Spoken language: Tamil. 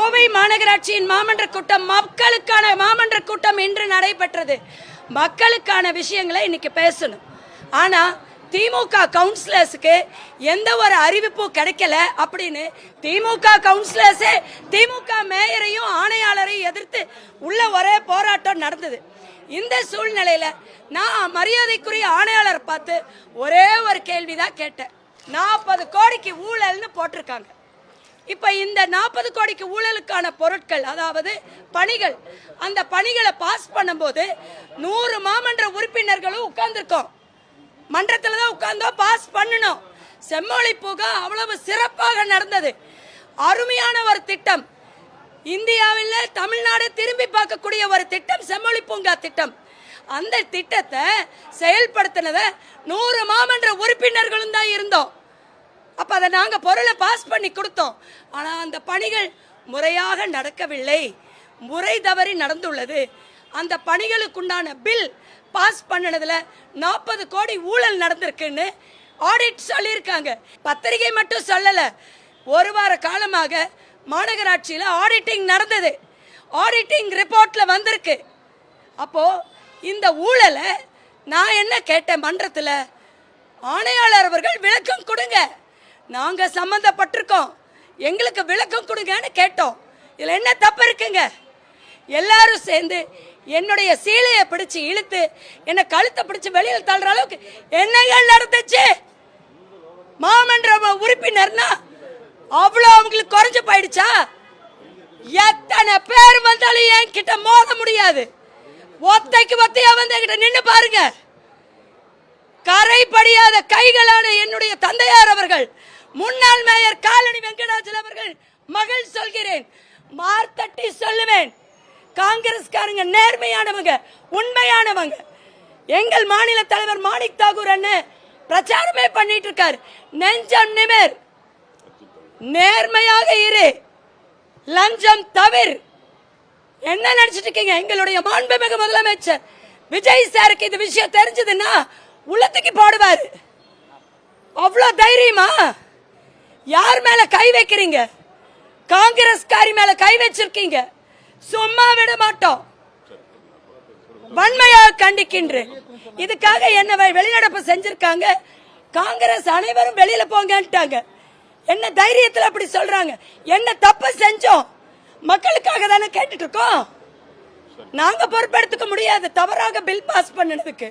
கோவை மாநகராட்சியின் மாமன்ற கூட்டம் மக்களுக்கான மாமன்ற கூட்டம் இன்று நடைபெற்றது. மக்களுக்கான விஷயங்களை இன்னைக்கு பேசணும். ஆனா திமுக கவுன்சிலர்ஸுக்கு எந்த ஒரு அறிவிப்பும் கிடைக்கல அப்படின்னு திமுக கவுன்சிலர்ஸே திமுக மேயரையும் ஆணையாளரையும் எதிர்த்து உள்ள ஒரே போராட்டம் நடந்தது. இந்த சூழ்நிலையில நான் மரியாதைக்குரிய ஆணையாளர் பார்த்து ஒரே ஒரு கேள்விதான் கேட்டேன். 40 கோடிக்கு ஊழல்னு போட்டிருக்காங்க. இப்ப இந்த 40 கோடிக்கு ஊழலுக்கான பொருட்கள், அதாவது பணிகள், அந்த பணிகளை பாஸ் பண்ணும்போது 100 மாமன்ற உறுப்பினர்களும் உட்கார்ந்துருக்கோம். மன்றத்தில் தான் உட்கார்ந்தோம், பாஸ் பண்ணணும். செம்மொழி பூங்கா அவ்வளவு சிறப்பாக நடந்தது. அருமையான ஒரு திட்டம். இந்தியாவில் தமிழ்நாடு திரும்பி பார்க்கக்கூடிய ஒரு திட்டம் செம்மொழி பூங்கா திட்டம். அந்த திட்டத்தை செயல்படுத்தினத 100 மாமன்ற உறுப்பினர்களும் தான் இருந்தோம். அப்ப அதை நாங்க பொருளை பாஸ் பண்ணி கொடுத்தோம். ஆனா அந்த பணிகள் முறையாக நடக்கவில்லை, முறை தவறி நடந்துள்ளது. அந்த பணிகளுக்குண்டான பில் பாஸ் பண்ணதுல 40 கோடி ஊழல் நடந்திருக்குன்னு ஆடிட் சொல்லியிருக்காங்க. பத்திரிகை மட்டும் சொல்லல, ஒரு வார காலமாக மாநகராட்சியில் ஆடிட்டிங் நடந்தது. ஆடிட்டிங் ரிப்போர்ட்ல வந்திருக்கு. அப்போ இந்த ஊழலை நான் என்ன கேட்டேன் மன்றத்தில், ஆணையாளர் அவர்கள் விளக்கம் கொடுங்க, நாங்க சம்பந்தப்பட்டிருக்கோம், எங்களுக்கு விளக்கம் கொடுங்கன்னு கேட்டோம். இதுல என்ன தப்பு இருக்குங்க? எல்லாரும் சேர்ந்து என்னுடைய சீலையை பிடிச்சு இழுத்து என்ன கழுத்தை பிடிச்சு வெளியில் தள்ளுற அளவுக்கு என்னங்கள் நடந்துச்சு? மாமன்ற உறுப்பினர்னா அவ்வளவு அவங்களுக்கு குறைஞ்சு போயிடுச்சா? எத்தனை பேர் வந்தாலும் என்கிட்ட மோத முடியாது. ஒத்தைக்கு ஒத்தையா வந்து என்கிட்ட நின்று பாருங்க. கரை படியாத கைகளான என்னுடைய தந்தையார் அவர்கள், முன்னாள் மேயர் காலனி வெங்கடாச்சலம் அவர்கள் மகள் சொல்கிறேன், மார்த்தட்டி சொல்லுவேன். காங்கிரஸ்காரங்க நேர்மையானவங்க, உண்மையானவங்க. எங்கள் மாநில தலைவர் மாணிக் தாகூர் அண்ணன் பிரச்சாரமே பண்ணிட்டு இருக்காரு. நெஞ்சம் நிமிர், நேர்மையாக இரு, லஞ்சம் தவிர. என்ன நினைச்சிட்டு இருக்கீங்க? எங்களுடைய மாண்புமிகு முதலமைச்சர் விஜய் சாருக்கு இந்த விஷயம் தெரிஞ்சதுன்னா உள்ளத்துக்கு போடுவாரு. அவ்வளவு தைரியமா? யார் மேல கை வைக்கிறீங்க? காங்கிரஸ்காரி மேல கை வச்சிருக்கீங்க. சும்மா விட மாட்டோம், வன்மையாக கண்டிக்கின்றேன். இதுக்காக என்ன வெளிநடப்பு செஞ்சிருக்காங்க. காங்கிரஸ் அனைவரும் வெளியில போங்கன்ட்டாங்க. என்ன தைரியத்தில் அப்படி சொல்றாங்க? என்ன தப்பு செஞ்சோம்? மக்களுக்காக தானே கேட்டுட்டு இருக்கோம். நாங்க பொறுப்பெடுத்துக்க முடியாது தவறாக பில் பாஸ் பண்ணதுக்கு.